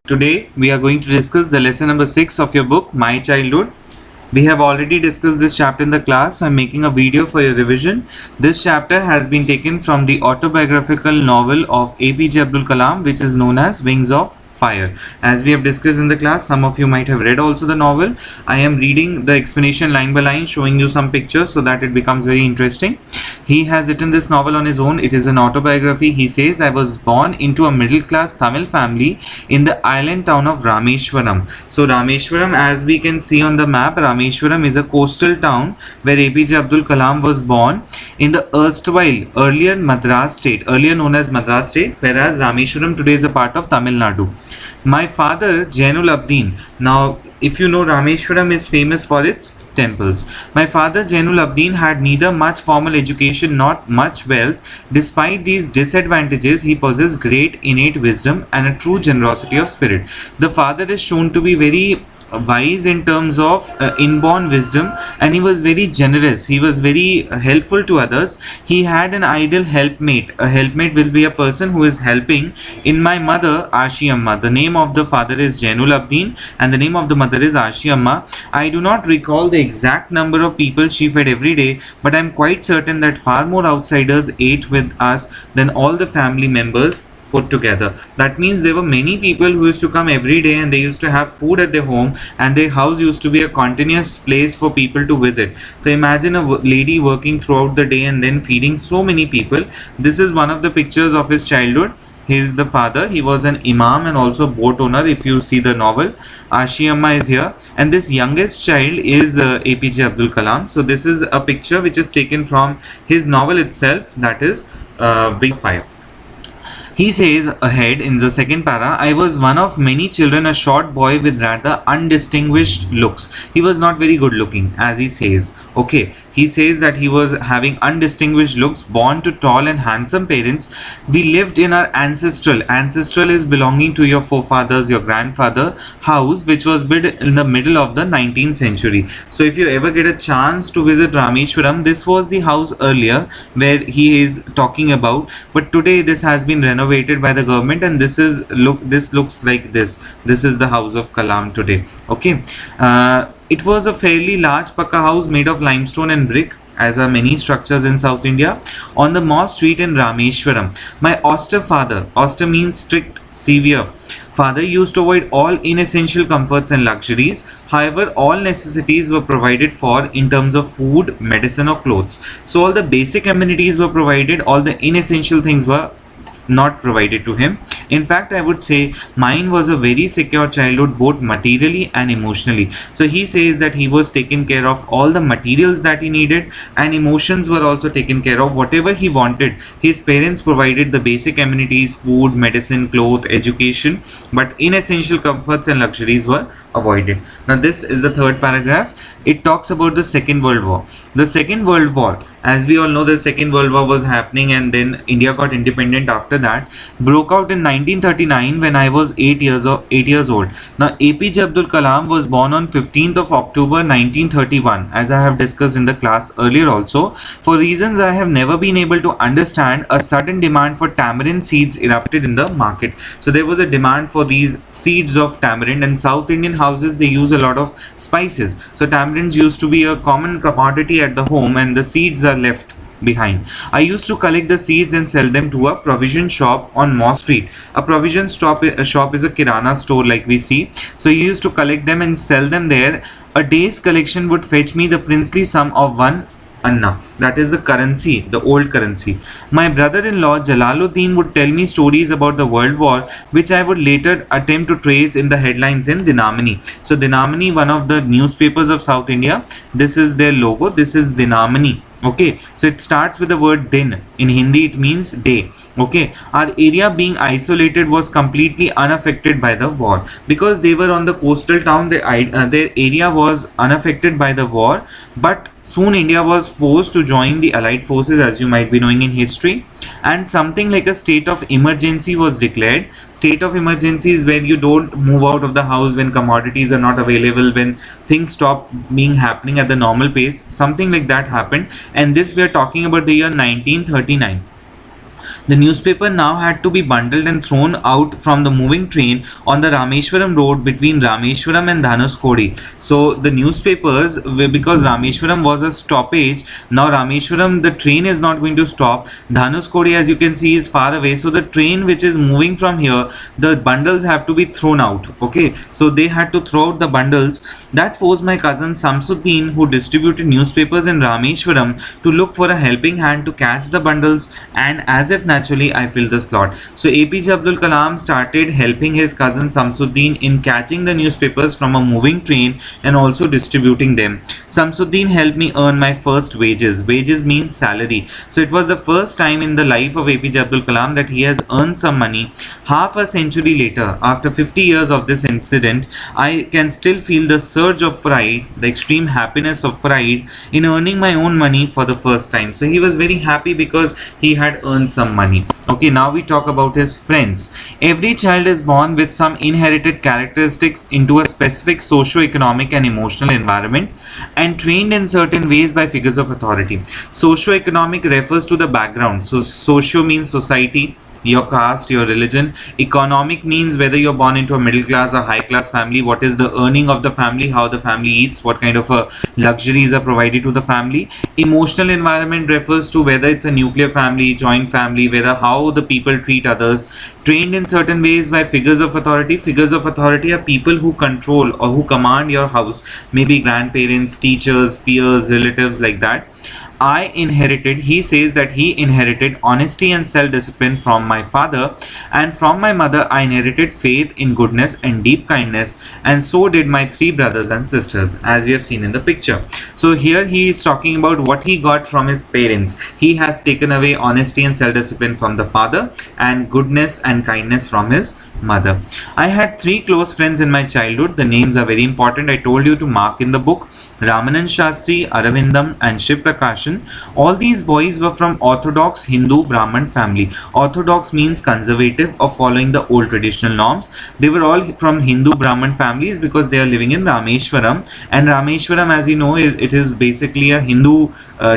Today we are going to discuss the lesson number 6 of your book My Childhood. We have already discussed this chapter in the class, so I'm making a video for your revision. This chapter has been taken from the autobiographical novel of APJ Abdul Kalam, which is known as Wings of Fire. As we have discussed in the class, some of you might have read also the novel. I am reading the explanation line by line, showing you some pictures so that it becomes very interesting. He has written this novel on his own. It is an autobiography. He says, I was born into a middle class Tamil family in the island town of Rameshwaram. So Rameshwaram, as we can see on the map, Rameshwaram is a coastal town where APJ Abdul Kalam was born in the erstwhile earlier Madras state, earlier known as Madras state, whereas Rameshwaram today is a part of Tamil Nadu. My father, Jainul Abdin. Now, if you know, Rameshwaram is famous for its temples. My father, Jainul Abdin, had neither much formal education nor much wealth. Despite these disadvantages, he possessed great innate wisdom and a true generosity of spirit. The father is shown to be very wise in terms of inborn wisdom, and he was very generous. He was very helpful to others. He had an ideal helpmate. A helpmate will be a person who is helping. In my mother, Ashi Amma, the name of the father is Jainul Abdin and the name of the mother is Ashi Amma. I do not recall the exact number of people she fed every day, but I am quite certain that far more outsiders ate with us than all the family members put together. That means there were many people who used to come every day and they used to have food at their home, and their house used to be a continuous place for people to visit. So imagine a lady working throughout the day and then feeding so many people. This is one of the pictures of his childhood. He is the father. He was an imam and also boat owner. If you see the novel, Ashi Amma is here, and this youngest child is APJ Abdul Kalam. So this is a picture which is taken from his novel itself, that is Wings of Fire. He says ahead in the second para, I was one of many children, a short boy with rather undistinguished looks. He was not very good looking, as he says. Okay, he says that he was having undistinguished looks, born to tall and handsome parents. We lived in our ancestral is belonging to your forefathers, your grandfather house, which was built in the middle of the 19th century. So if you ever get a chance to visit Rameshwaram, this was the house earlier where he is talking about, but today this has been renovated by the government, and this looks like this. This is the house of Kalam today. Okay, it was a fairly large Pakka house made of limestone and brick, as are many structures in South India, on the Moss Street in Rameshwaram. My austere father, austere means strict, severe, father used to avoid all inessential comforts and luxuries. However, all necessities were provided for in terms of food, medicine or clothes. So all the basic amenities were provided, all the inessential things were not provided to him. In fact, I would say mine was a very secure childhood, both materially and emotionally. So he says that he was taken care of all the materials that he needed, and emotions were also taken care of. Whatever he wanted, his parents provided the basic amenities, food, medicine, clothes, education, but inessential comforts and luxuries were avoided. Now this is the third paragraph. It talks about the Second World War. The Second World War, as we all know, the Second World War was happening, and then India got independent after that, broke out in 1939 when I was 8 years old. Now APJ Abdul Kalam was born on 15th of October 1931, as I have discussed in the class earlier also. For reasons I have never been able to understand, a sudden demand for tamarind seeds erupted in the market. So there was a demand for these seeds of tamarind, and South Indian houses, they use a lot of spices. So tamarinds used to be a common commodity at the home, and the seeds are left behind. I used to collect the seeds and sell them to a provision shop on Moss Street. A provision shop is a kirana store, like we see. So you used to collect them and sell them there. A day's collection would fetch me the princely sum of 1 Anna, that is the currency, the old currency. My brother-in-law Jalaluddin would tell me stories about the World War, which I would later attempt to trace in the headlines in Dinamani. So Dinamani, one of the newspapers of South India, this is their logo. This is Dinamani. Okay, so it starts with the word din. In Hindi it means day. Okay, our area being isolated was completely unaffected by the war, because they were on the coastal town. Their area was unaffected by the war, but soon India was forced to join the Allied forces, as you might be knowing in history, and something like a state of emergency was declared. State of emergency is where you don't move out of the house when commodities are not available, when things stop being happening at the normal pace. Something like that happened, and this we are talking about the year 1939. The newspaper now had to be bundled and thrown out from the moving train on the Rameshwaram road between Rameshwaram and Dhanuskodi. So the newspapers, because Rameshwaram was a stoppage, now Rameshwaram, the train is not going to stop. Dhanuskodi, as you can see, is far away. So the train which is moving from here, the bundles have to be thrown out. Okay, so they had to throw out the bundles. That forced my cousin Samsuddin, who distributed newspapers in Rameshwaram, to look for a helping hand to catch the bundles, and as if naturally I filled the slot. So APJ Abdul Kalam started helping his cousin Samsuddin in catching the newspapers from a moving train and also distributing them. Samsuddin helped me earn my first wages. Wages means salary. So it was the first time in the life of APJ Abdul Kalam that he has earned some money. Half a century later, after 50 years of this incident, I can still feel the surge of pride, the extreme happiness of pride in earning my own money for the first time. So he was very happy because he had earned some money. Okay, now we talk about his friends. Every child is born with some inherited characteristics into a specific socio-economic and emotional environment and trained in certain ways by figures of authority. Socio-economic refers to the background. So socio means society, your caste, your religion. Economic means whether you're born into a middle class or high class family, what is the earning of the family, how the family eats, what kind of luxuries are provided to the family. Emotional environment refers to whether it's a nuclear family, joint family, whether how the people treat others. Trained in certain ways by figures of authority. Figures of authority are people who control or who command your house, maybe grandparents, teachers, peers, relatives, like that. He says that he inherited honesty and self-discipline from my father, and from my mother I inherited faith in goodness and deep kindness, and so did my three brothers and sisters, as we have seen in the picture. So here he is talking about what he got from his parents. He has taken away honesty and self-discipline from the father and goodness and kindness from his mother. I had three close friends in my childhood. The names are very important. I told you to mark in the book: Ramanan Shastri, Aravindam, and Shiv Prakashan. All these boys were from Orthodox Hindu Brahman family. Orthodox means conservative or following the old traditional norms. They were all from Hindu Brahman families because they are living in Rameshwaram. And Rameshwaram, as you know, it is basically a Hindu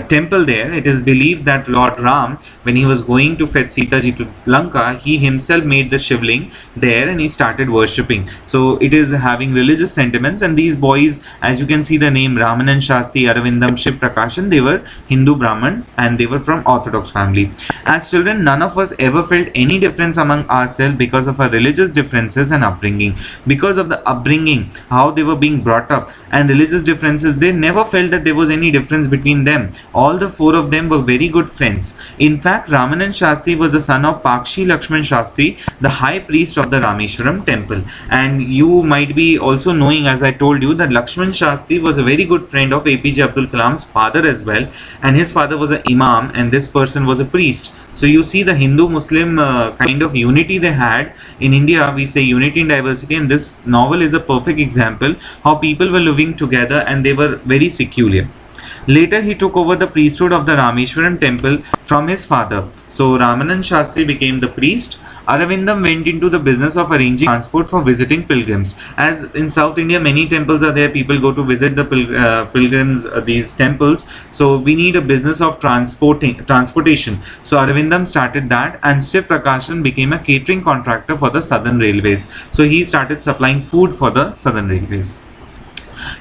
temple there. It is believed that Lord Ram, when he was going to fetch Sita ji to Lanka, he himself made the Shivling there and he started worshipping. So it is having religious sentiments, and these boys, as you can see the name Ramanan Shastri, Aravindam, Shiv Prakashan, they were Hindu Brahman and they were from Orthodox family. As children, none of us ever felt any difference among ourselves because of our religious differences and upbringing. Because of the upbringing, how they were being brought up and religious differences, they never felt that there was any difference between them. All the four of them were very good friends. In fact, Ramanan Shastri was the son of Pakshi Lakshman Shastri, the high priest of the Rameshwaram temple. And you might be also knowing, as I told you, that Lakshman Shastri was a very good friend of APJ Abdul Kalam's father as well, and his father was an imam and this person was a priest. So you see the Hindu-Muslim kind of unity they had. In India we say unity in diversity, and this novel is a perfect example how people were living together and they were very secular. Later, he took over the priesthood of the Rameshwaram temple from his father. So, Ramanan Shastri became the priest. Aravindam went into the business of arranging transport for visiting pilgrims. As in South India, many temples are there. People go to visit the pilgrims, these temples. So, we need a business of transportation. So, Aravindam started that, and Shiv Prakashan became a catering contractor for the Southern Railways. So, he started supplying food for the Southern Railways.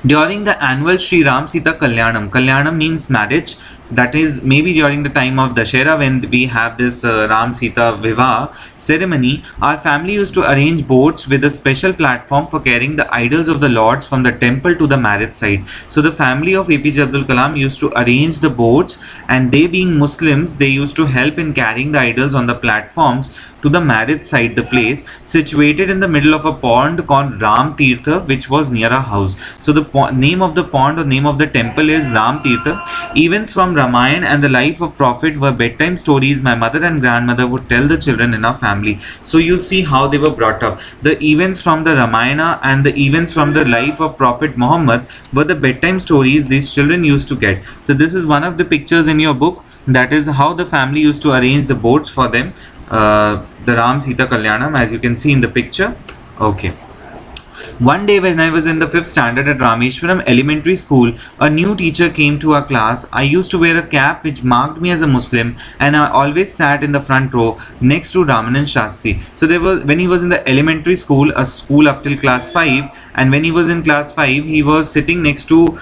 During the annual Sri Ram Sita Kalyanam, Kalyanam means marriage, that is maybe during the time of Dashera when we have this Ram Sita Vivah ceremony, our family used to arrange boats with a special platform for carrying the idols of the lords from the temple to the marriage site. So the family of APJ Abdul Kalam used to arrange the boats, and they being Muslims, they used to help in carrying the idols on the platforms to the marriage site, the place situated in the middle of a pond called Ram Tirtha, which was near a house. So the name of the pond or name of the temple is Ram Tirtha. Events from Ramayana and the life of Prophet were bedtime stories my mother and grandmother would tell the children in our family. So you see how they were brought up. The events from the Ramayana and the events from the life of Prophet Muhammad were the bedtime stories these children used to get. So this is one of the pictures in your book. That is how the family used to arrange the boats for them. The Ram Sita Kalyanam, as you can see in the picture. Okay. One day when I was in the 5th standard at Rameshwaram Elementary School, a new teacher came to our class. I used to wear a cap which marked me as a Muslim, and I always sat in the front row next to Ramanan Shastri. So there was, when he was in the elementary school, a school up till class 5, and when he was in class 5, he was sitting next to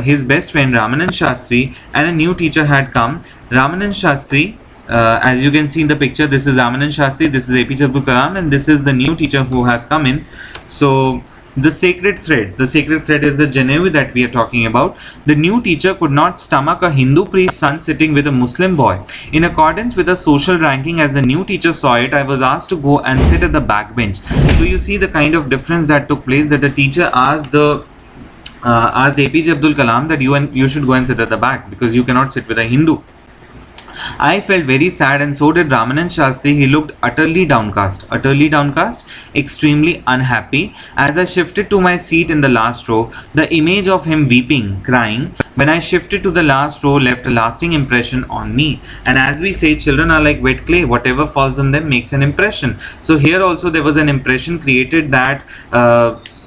his best friend Ramanan Shastri, and a new teacher had come. Ramanan Shastri, as you can see in the picture, this is Ramanan Shastri, this is APJ Abdul Kalam, and this is the new teacher who has come in. So the sacred thread is the Genevieve that we are talking about. The new teacher could not stomach a Hindu priest's son sitting with a Muslim boy. In accordance with the social ranking, as the new teacher saw it, I was asked to go and sit at the back bench. So you see the kind of difference that took place, that the teacher asked APJ Abdul Kalam that you should go and sit at the back because you cannot sit with a Hindu. I felt very sad, and so did Ramanan Shastri. He looked utterly downcast, extremely unhappy. As I shifted to my seat in the last row, the image of him weeping, crying, when I shifted to the last row, left a lasting impression on me. And as we say, children are like wet clay, whatever falls on them makes an impression. So here also there was an impression created that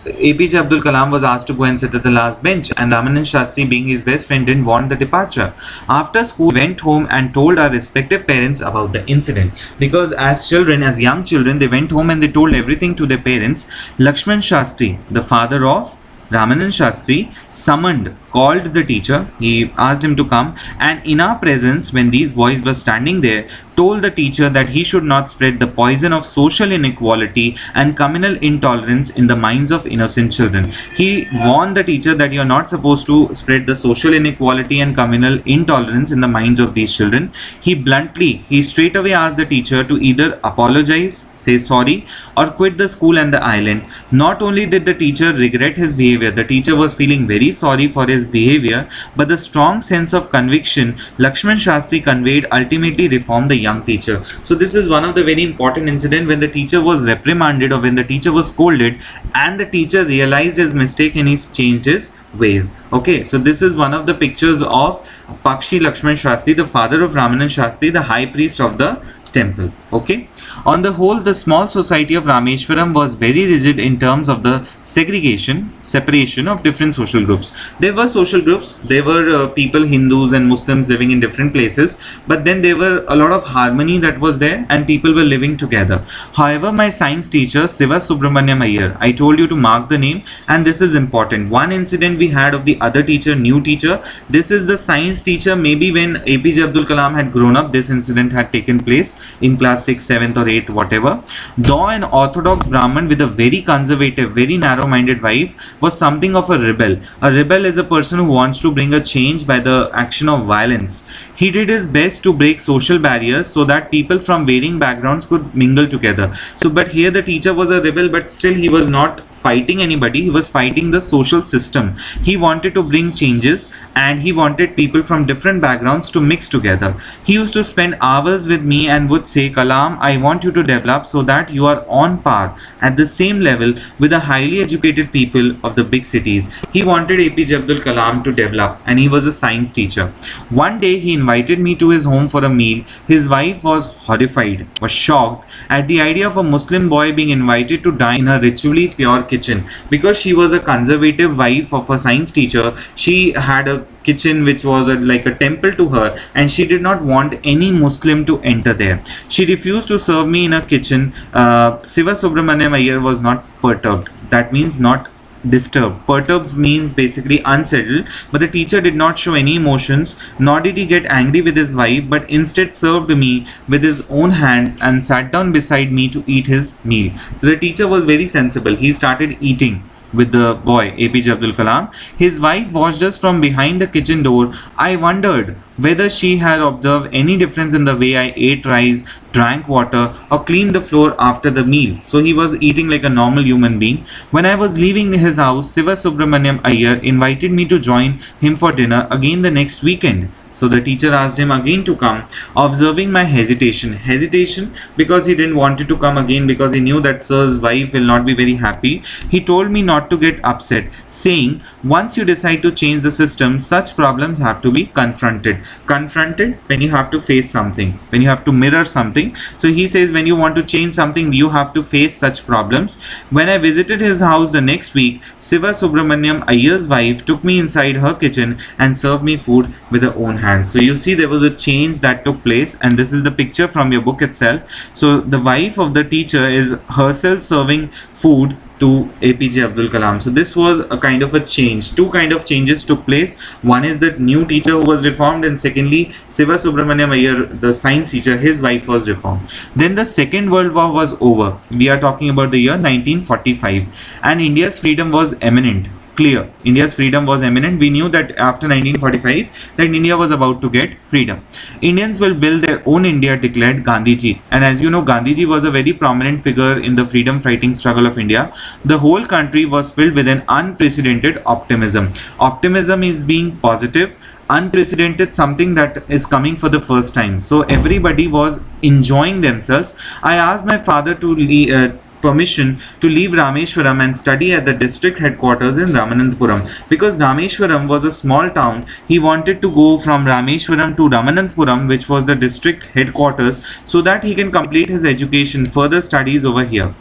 APJ Abdul Kalam was asked to go and sit at the last bench, and Ramanan Shastri, being his best friend, didn't want the departure. After school, we went home and told our respective parents about the incident. Because as young children, they went home and they told everything to their parents. Lakshman Shastri, the father of Ramanan Shastri, called the teacher. He asked him to come, and in our presence, when these boys were standing there, told the teacher that he should not spread the poison of social inequality and communal intolerance in the minds of innocent children. He warned the teacher that you are not supposed to spread the social inequality and communal intolerance in the minds of these children. He straight away asked the teacher to either apologize, say sorry, or quit the school and the island. Not only did the teacher regret his behavior, the teacher was feeling very sorry for his behavior, but the strong sense of conviction Lakshman Shastri conveyed ultimately reformed the young teacher. So this is one of the very important incident when the teacher was reprimanded, or when the teacher was scolded, and the teacher realized his mistake and he changed his ways. Okay, so this is one of the pictures of Pakshi Lakshman Shastri, the father of Ramanan Shastri, the high priest of the temple. Okay, on the whole, the small society of Rameshwaram was very rigid in terms of the separation of different social groups. There were social groups, there were people, Hindus and Muslims, living in different places, but then there were a lot of harmony that was there and people were living together. However, my science teacher Siva Subramaniam Iyer, I told you to mark the name, and this is important. One incident we had of the other teacher, new teacher, this is the science teacher. Maybe when APJ Abdul Kalam had grown up, this incident had taken place in class 6th, 7th or 8th, whatever. Though an orthodox Brahmin with a very conservative, very narrow-minded wife, was something of a rebel. A rebel is a person who wants to bring a change by the action of violence. He did his best to break social barriers so that people from varying backgrounds could mingle together. So, but here the teacher was a rebel, but still he was not fighting anybody, he was fighting the social system. He wanted to bring changes, and he wanted people from different backgrounds to mix together. He used to spend hours with me and would say, Kalam, I want you to develop so that you are on par, at the same level with the highly educated people of the big cities. He wanted APJ Abdul Kalam to develop, and he was a science teacher. One day he invited me to his home for a meal. His wife was horrified, was shocked at the idea of a Muslim boy being invited to dine in a ritually pure kitchen. Because she was a conservative wife of a science teacher, she had a kitchen which was like a temple to her, and she did not want any Muslim to enter there. She refused to serve me in a kitchen. Siva Subramaniam Iyer was not perturbed. That means not disturbed. Perturbed means basically unsettled, but the teacher did not show any emotions, nor did he get angry with his wife, but instead served me with his own hands and sat down beside me to eat his meal. So the teacher was very sensible. He started eating with the boy, APJ Abdul Kalam. His wife watched us from behind the kitchen door. I wondered whether she had observed any difference in the way I ate rice, drank water, or cleaned the floor after the meal. So he was eating like a normal human being. When I was leaving his house, Siva Subramaniam Iyer invited me to join him for dinner again the next weekend. So the teacher asked him again to come. Observing my hesitation because he didn't want to come again, because he knew that sir's wife will not be very happy. He told me not to get upset, saying, once you decide to change the system, such problems have to be confronted. Confronted when you have to face something, when you have to mirror something. So he says, when you want to change something, you have to face such problems. When I visited his house the next week, Siva Subramaniam Iyer's wife took me inside her kitchen and served me food with her own hands. So you see, there was a change that took place, and this is the picture from your book itself. So the wife of the teacher is herself serving food to APJ Abdul Kalam. So this was a kind of a change. Two kind of changes took place. One is the new teacher who was reformed, and secondly, Siva Subramaniam Iyer, the science teacher, his wife was reformed. Then the Second World War was over. We are talking about the year 1945, and India's freedom was imminent. Clear, India's freedom was imminent. We knew that after 1945 that India was about to get freedom. Indians will build their own India, declared Gandhiji. And as you know, Gandhiji was a very prominent figure in the freedom fighting struggle of India. The whole country was filled with an unprecedented optimism. Optimism is being positive, unprecedented, something that is coming for the first time. So everybody was enjoying themselves. I asked my father to permission to leave Rameshwaram and study at the district headquarters in Ramananthapuram. Because Rameshwaram was a small town, he wanted to go from Rameshwaram to Ramananthapuram, which was the district headquarters, so that he can complete his education, further studies over here.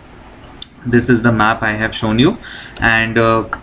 This is the map I have shown you. And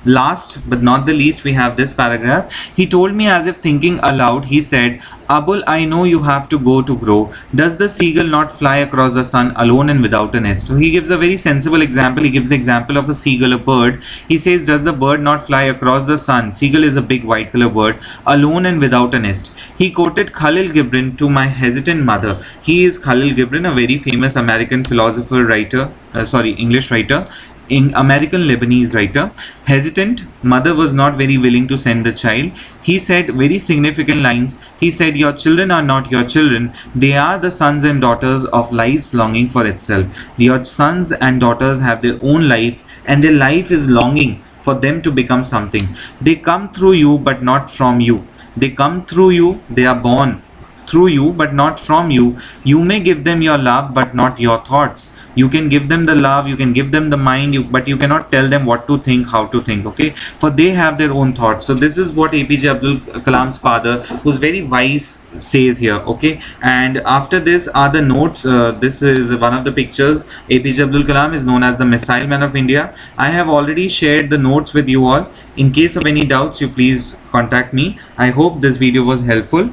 last but not the least, we have this paragraph. He told me as if thinking aloud. He said, Abul, I know you have to go to grow. Does the seagull not fly across the sun alone and without a nest? So he gives a very sensible example. He gives the example of a seagull, a bird. He says, does the bird not fly across the sun? Seagull is a big white color bird, alone and without a nest. He quoted Khalil Gibran, to my hesitant mother. He is Khalil Gibran, a very famous American philosopher, writer, English writer, in American Lebanese writer. Hesitant mother was not very willing to send the child. He said very significant lines. He said, your children are not your children. They are the sons and daughters of life's longing for itself. Your sons and daughters have their own life, and their life is longing for them to become something. They come through you, but not from you. They come through you. They are born through you, but not from you. You may give them your love, but not your thoughts. You can give them the love, you can give them the mind, but you cannot tell them what to think, how to think, okay? For they have their own thoughts. So this is what APJ Abdul Kalam's father, who's very wise, says here, okay? And after this are the notes. This is one of the pictures. APJ Abdul Kalam is known as the Missile Man of India. I have already shared the notes with you all. In case of any doubts, you please contact me. I hope this video was helpful.